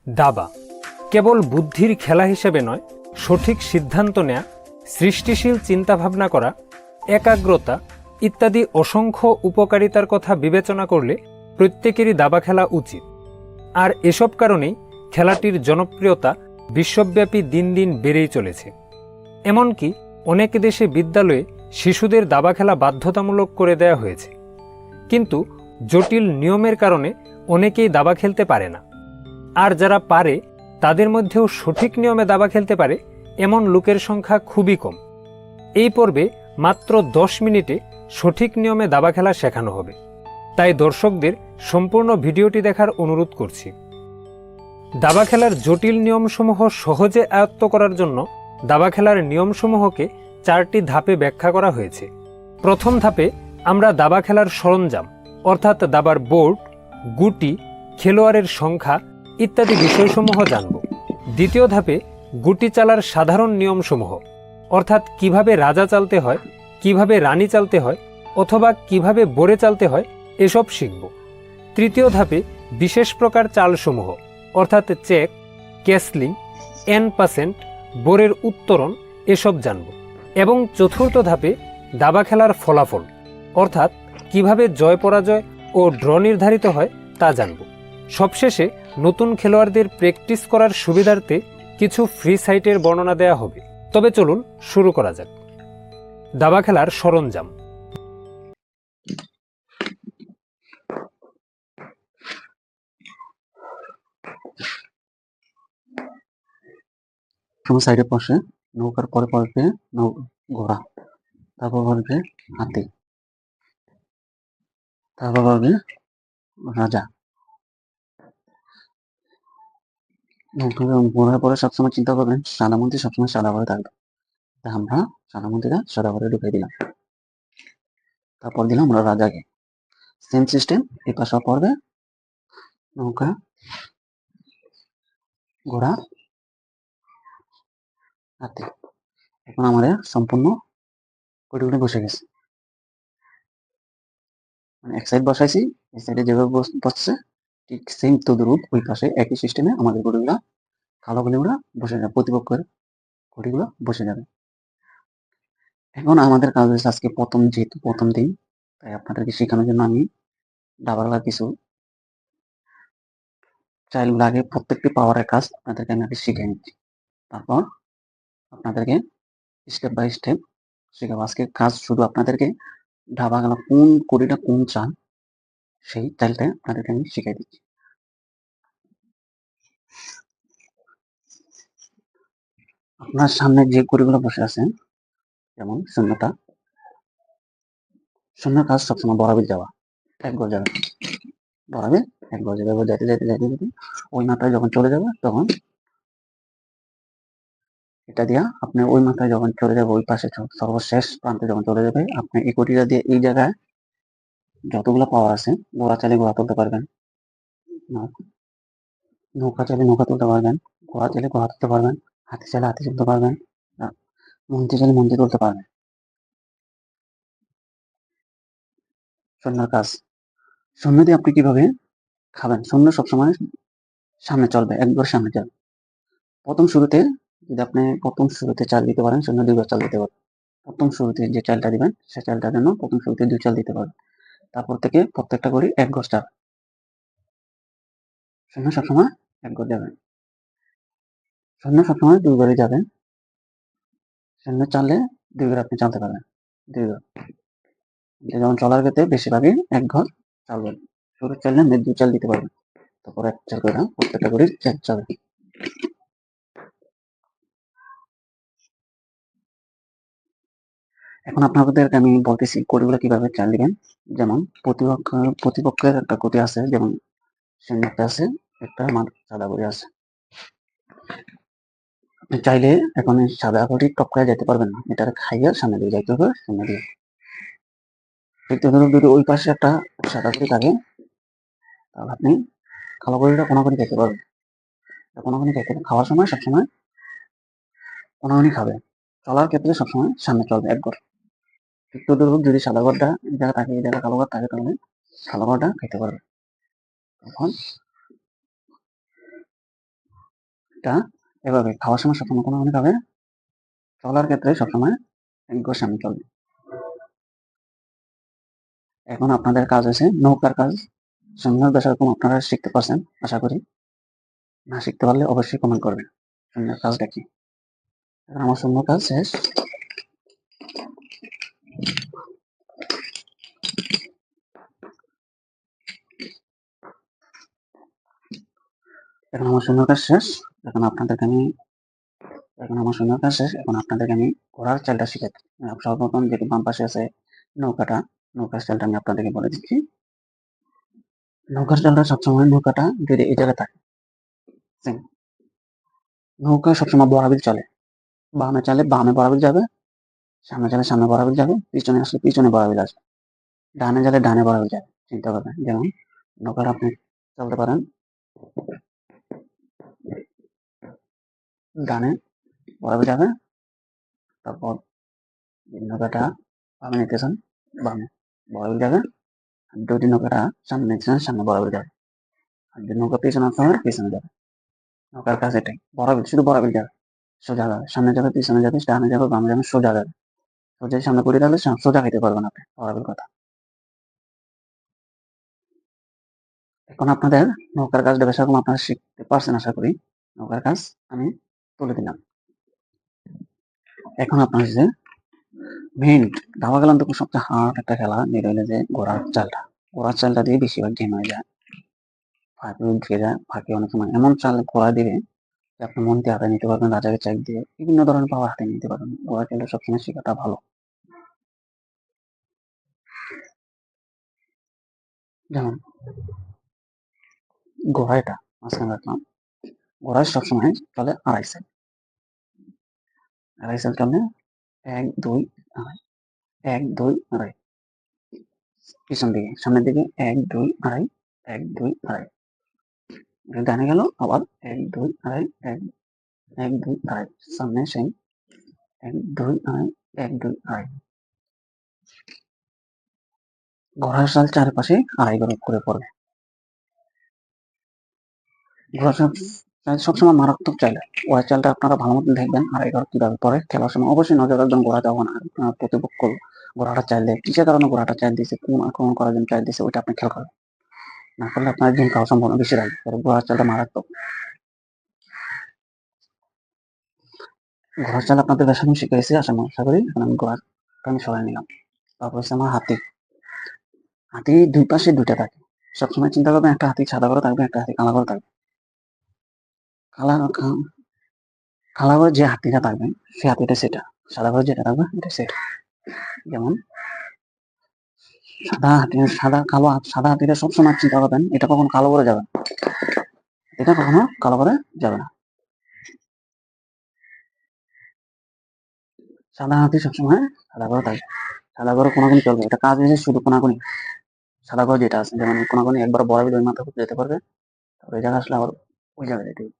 দাবা কেবল বুদ্ধির খেলা হিসেবে নয়, সঠিক সিদ্ধান্ত নেয়া, সৃষ্টিশীল চিন্তাভাবনা করা, একাগ্রতা ইত্যাদি অসংখ্য উপকারিতার কথা বিবেচনা করলে প্রত্যেকেরই দাবা খেলা উচিত। আর এসব কারণেই খেলাটির জনপ্রিয়তা বিশ্বব্যাপী দিন দিন বেড়েই চলেছে। এমনকি অনেক দেশে বিদ্যালয়ে শিশুদের দাবা খেলা বাধ্যতামূলক করে দেওয়া হয়েছে। কিন্তু জটিল নিয়মের কারণে অনেকেই দাবা খেলতে পারে না। আর যারা পারে তাদের মধ্যেও সঠিক নিয়মে দাবা খেলতে পারে এমন লোকের সংখ্যা খুবই কম। এই পর্বে মাত্র 10 মিনিটে সঠিক নিয়মে দাবা খেলা শেখানো হবে। তাই দর্শকদের সম্পূর্ণ ভিডিওটি দেখার অনুরোধ করছি। দাবা খেলার জটিল নিয়মসমূহ সহজে আয়ত্ত করার জন্য দাবা খেলার নিয়মসমূহকে 4টি ধাপে ব্যাখ্যা করা হয়েছে। প্রথম ধাপে আমরা দাবা খেলার সরঞ্জাম অর্থাৎ দাবার বোর্ড, গুটি, খেলোয়াড়ের সংখ্যা ইত্যাদি বিষয়সমূহ জানব। দ্বিতীয় ধাপে গুটি চালার সাধারণ নিয়মসমূহ অর্থাৎ কিভাবে রাজা চালতে হয়, কিভাবে রানী চালতে হয় অথবা কিভাবে বোরে চালতে হয় এসব শিখব। তৃতীয় ধাপে বিশেষ প্রকার চালসমূহ অর্থাৎ চেক, ক্যাসলিং, এন%, বোরের উত্তরণ এসব জানব। এবং চতুর্থ ধাপে দাবা খেলার ফলাফল অর্থাৎ কিভাবে জয় পরাজয় ও ড্র নির্ধারিত হয় তা জানব। সবশেষে নতুন খেলোয়াড়দের প্র্যাকটিস করার সুবিধার্থে কিছু ফ্রি সাইটের বর্ণনা দেওয়া হবে। তবে চলুন শুরু করা যাক। দাবা খেলার সরঞ্জাম। সাইডে বসে নৌকার পরে বসবে ঘোড়া, তারপর বসবে হাতি, তারপর বসবে রাজা। ঘোড়ার পরে সবসময় চিন্তা করবেন সাদা মন্ত্রী সবসময় সাদা ঘরে থাকবে। আমরা সাদা মন্ত্রীরা সাদা ঘরে ঢুকিয়ে দিলাম। তারপর দিলাম আমরা রাজাকে। সেম সিস্টেম এই পাশে পড়বে নৌকা, ঘোড়া, হাতি। এখন আমাদের সম্পূর্ণ কটিগুলি বসে গেছে। মানে এক সাইড বসাইছি, এই সাইডে যেভাবে বসছে ঠিক সেম তদ্রুপ ওই পাশে একই সিস্টেমে আমাদের কটিগুলা কালো গুলিগুলা বসে যাবে, প্রতিপক্ষের কটিগুলো বসে যাবে। এখন আমাদের কাজ হচ্ছে আজকে যেহেতু প্রথম দিন, তাই আপনাদেরকে শেখানোর জন্য আমি দাবার কিছু চাইল্ডগুলো আগে প্রত্যেকটি পাওয়ারের কাজ আপনাদেরকে আমি আগে শিখে নিচ্ছি। তারপর আপনাদেরকে স্টেপ বাই স্টেপ শেখাবো। আজকে কাজ শুধু আপনাদেরকে দাবা খেলা কোন কড়িটা কোন চান সেই চাইলটা আপনাদেরকে আমি শিখাই দিচ্ছি। আপনার সামনে যে কড়িগুলো বসে আছেন, যেমন শূন্যটা, শূন্য কাজ সবসময় বরাবর যাওয়া, এক গজ যাবে, বরাবর এক গজ যাবে, যেতে যেতে যেতে যেতে ওই মাথায় যখন চলে যাবে তখন এটা দিয়া আপনি ওই মাথায় যখন চলে যাবে, ওই পাশে সর্বশেষ প্রান্তে যখন চলে যাবে, আপনি এই কটিটা দিয়ে এই জায়গায় যতগুলো পাওয়ার আছে ঘোড়া চালিয়ে ঘোড়া তুলতে পারবেন, নৌকা চালিয়ে নৌকা তুলতে পারবেন, ঘোড়া চালিয়ে ঘোড়া তুলতে পারবেন, হাতি চালিয়ে হাতি তুলতে পারবেন, মন্ত্রী চালিয়ে মন্ত্রী তুলতে পারবেন। সৈন্যের কাজ, সৈন্য দিয়ে আপনি কিভাবে খাবেন। সৈন্য সবসময় সামনে চলবে, একবার সামনে যাবে। প্রথম শুরুতে যদি আপনি প্রথম শুরুতে চাল দিতে পারেন, সৈন্য 2 বার চাল দিতে পারবেন। প্রথম শুরুতে যে চালটা দিবেন সে চালটার জন্য প্রথম শুরুতে 2 চাল দিতে পারবেন। তারপর থেকে প্রত্যেকটা করে 1 গজ চাল। সৈন্য সবসময় 1 গজ যাবেন। সৈন্য সবসময় 2 গজে যাবেন। সৈন্য চাললে 2 গজ আপনি চালতে পারবেন, 2 গজ। যেমন চলার ক্ষেত্রে বেশিরভাগই 1 ঘর চালবেন। শুরু চাললে 2 চাল দিতে পারবেন, তারপর 1 চাল করে প্রত্যেকটা করে 1 চাল। এখন আপনাদেরকে আমি বলতেছি কোডগুলো কিভাবে চাল দিবেন। যেমন প্রতিপক্ষের একটা কোটি আছে, যেমন সৈন্য একটা আছে, একটা আমার সাদা কোটি আছে। আপনি চাইলে এখন সাদা কোটি টপকায় যেতে পারবেন না, এটা খাইয়া সামনে দিয়ে যাইতে হবে। সামনে দিয়ে দেখতে ধরুন যদি ওই পাশে একটা সাদা কোটি থাকে, তাহলে আপনি কালো কোটিটা কোনাকুনি খেতে পারবেন। কোনাকুনি খেতে খাওয়ার সময় সবসময় কোনাকুনি খাবে। চলার ক্ষেত্রে সবসময় সামনে চলবে, একবার। ঠিক তদ্রুপ যদি সাদা ঘরটা এই জায়গা থাকে, এই জায়গা কালো ঘর থাকে, তাহলে কালো ঘরটা খেতে পারবে। তখন এটা এভাবে খাওয়ার সময় সবসময় কোনাকুনি খাবে, চলার ক্ষেত্রে সবসময় একগোর সামনে চলবে। এখন আপনাদের কাজ আছে নৌকার কাজ। শূন্যের দশারকম আপনারা শিখতে পারছেন আশা করি। না শিখতে পারলে অবশ্যই কমেন্ট করবেন শূন্যের কাজটা কি। এখন আমার শূন্য কাজ শেষ। এখন আমার শূন্য কাজ শেষ। এখন আপনাদেরকে আমি এখন আমার শূন্য কাজ শেষ। এখন আপনাদেরকে আমি ঘোড়ার চালটা শিখাতে, সর্বপ্রথম যেটি বাম পাশে আছে নৌকাটা, নৌকার চালটা আমি আপনাদেরকে বলে দিচ্ছি। নৌকার চালটা সবসময় নৌকাটা যদি এই জায়গায় থাকে, নৌকা সবসময় বরাবর চলে। বামে চালে বামে বরাবর যাবে, সামনে চালে সামনে বরাবর যাবে, পিছনে আসলে পিছনে বরাবর আসবে, ডানে গেলে ডানে বরাবর যাবে। চিন্তা করবেন যেমন নৌকার আপনি চলতে পারেন ডানে বরাবর যাবে, তারপর নৌকাটা বামে নিতেছেন বামে বরাবর যাবে, আর যদি নৌকাটা সামনে নিতেছেন সামনে বরাবর যাবে, আর যদি নৌকা পিছনে আসতে হয় পিছনে যাবে। নৌকার কাজ এটাই, বরাবর শুধু বরাবর যাবে, সোজা যাবে, সামনে যাবে পিছনে যাবে, ডানে যাবে বামে যাবে, সোজা যাবে। সোজা সামনে পড়ে থাকলে সোজা খাইতে পারবেন আপনি, বরাবর কথা। এখন আপনাদের নৌকার কাজটা বেশ রকম আপনারা শিখতে পারছেন আশা করি। নৌকার কাজ আমি তুলে দিলাম। এখন আপনার যে মেইন দাবা খেলা তো সবচেয়ে হার্ড একটা খেলা, যেটা হলো যে ঘোড়ার চালটা। ঘোড়ার চালটা দিয়ে বেশিরভাগ গেম হয়ে যায়, ফাঁকে উঠে যায়, ফাঁকে অনেক সময় এমন চাল ঘোড়া দিবে যে আপনি মন্ত্রী হাতে নিতে পারবেন, রাজাকে চাক দিয়ে বিভিন্ন ধরনের পাওয়ার হাতে নিতে পারবেন। ঘোড়া চালটা সবসময় শেখাটা ভালো। যেমন ঘোড়াটা মাঝখানে রাখলাম, ঘোড়ায় সবসময় চলে আড়াই সাইড, আড়াই সাইড চলে এক দুই আড়াই, এক দুই আড়াই, পিছন দিকে সামনের দিকে এক দুই আড়াই, এক দুই আড়াই, ডানে গেল আবার এক দুই আড়াই, এক এক দুই আড়াই, সামনে সেই এক দুই আড়াই, এক দুই আড়াই। ঘোড়ার চাল চারপাশে আড়াই করে পড়বে। ঘোড়ার চাল সবসময় মারাত্মক চাল। ঘোড়ার চালটা আপনারা ভালো মতো দেখবেন আড়াই ঘর কিভাবে পড়ে। খেলার সময় অবশ্যই নজর রাখবেন ঘোড়া যাওয়া না, প্রতিপক্ষ ঘোড়াটা চাল দেয় কিসের কারণে ঘোড়াটা চাল দিয়েছে, কোন আক্রমণ করার জন্য চাল দিয়েছে, ওইটা আপনি খেয়াল করবেন। না করলে আপনার গেম খাওয়ার সম্ভাবনা বেশি থাকবে। ঘোড়ার চালটা মারাত্মক। ঘোড়ার চাল আপনাদের বেশ আমি শিখেছি আশা করি। এখন আমি ঘোড়াটা আমি সরাই নিলাম। তারপর হচ্ছে আমার হাতি। হাতি দুই পাশে দুইটা থাকে। সবসময় চিন্তা করবেন একটা হাতি সাদা করে থাকবে, একটা হাতি কালো করে থাকবে। কালা কালা করে যে হাতিটা থাকবে সে হাতিটা সেটা, সাদা করে যেটা থাকবে এটা সেটা। যেমন সাদা হাতি, সাদা কালো সাদা হাতিটা সবসময় চিন্তা করবেন এটা কখনো কালো করে যাবে না, এটা কখনো কালো করে যাবে না। সাদা হাতি সবসময় সাদা করে থাকবে, সাদা করে কোনাকুনি চলবে। এটা কাজ হয়েছে শুধু কোনাকুনি, সাদা করে যেটা আছে যেমন কোনাকুনি একবার বরাবর ওই মাথা যেতে পারবে, তারপর এই জায়গা আসলে আবার ওই জায়গায় যেতে হবে।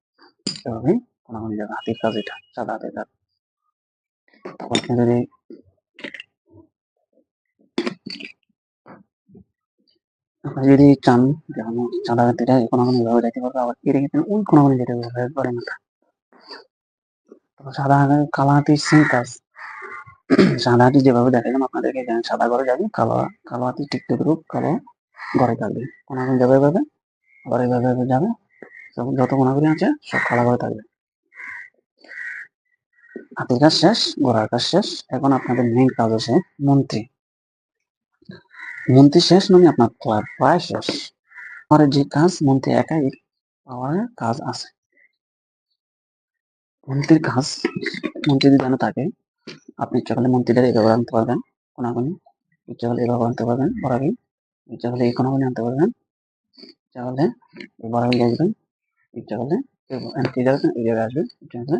এভাবেই কোনাকুনি যাবে, হাতির কাজ এটা, সাদা হাতির কাজ। তারপর আপনি যদি আপনি যদি চান যেমন সাদা হাতিটা কোনাকুনি এভাবে যেতে পারবে, আবার কেটে কেটে ওই কোনাকুনি যেতে পারবে একবারে মাথা। তারপর সাদা হাতি কালো হাতির সেম কাজ। সাদা হাতি যেভাবে দেখালাম আপনাদেরকে, সাদা ঘরে যাবে, কালো কালো হাতি ঠিক তদ্রুপ কালো ঘরে থাকবে, কোনাকুনি যাবে এভাবে, আবার এভাবে যাবে, যত কোনাকুনি আছে সব কালো ঘরে থাকবে। হাতির কাজ শেষ, ঘোড়ার কাজ শেষ। এখন আপনাদের মেইন কাজ আছে মন্ত্রী। মন্ত্রী শেষ মানে আপনার ক্লাব প্রায় শেষ। আমার যে কাজ মন্ত্রী একাই পাওয়ারের কাজ আছে। মন্ত্রীর কাজ, মন্ত্রী যদি জানা থাকে আপনি ইচ্ছা করলে মন্ত্রীটা এভাবে আনতে পারবেন কোনাকুনি, ইচ্ছা করলে এভাবে আনতে পারবেন বরাবর, ইচ্ছা করলে এই কোনাকুনি আনতে পারবেন, ইচ্ছা করলে বরাবর আসবেন, ইচ্ছা করলে এই জায়গায় আসবেন, ইচ্ছা করলে